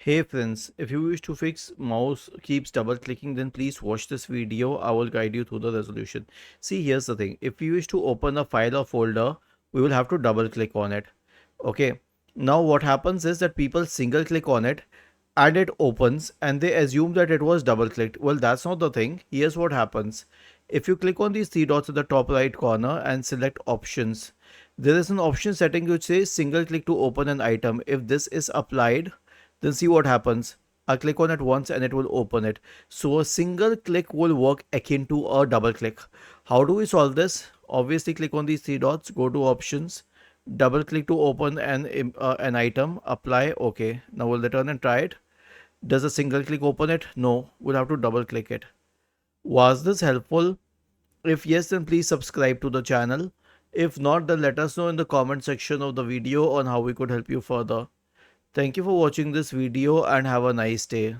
Hey friends, if you wish to fix mouse keeps double clicking, then please watch this video. I will guide you through the resolution. See, here's the thing. If you wish to open a file or folder, we will have to double click on it. Okay. Now what happens is that people single click on it and it opens and they assume that it was double clicked. Well, that's not the thing. Here's what happens. If you click on these three dots at the top right corner and select options, there is an option setting which says single click to open an item. If this is applied, then see what happens. I click on it once and it will open it. So a single click will work akin to a double click. How do we solve this? Obviously click on these three dots, go to options, double click to open an item, apply, okay. Now we'll return and try it. Does a single click open it? No, we'll have to double click it. Was this helpful? If yes, then please subscribe to the channel. If not, then let us know in the comment section of the video on how we could help you further. Thank you for watching this video and have a nice day.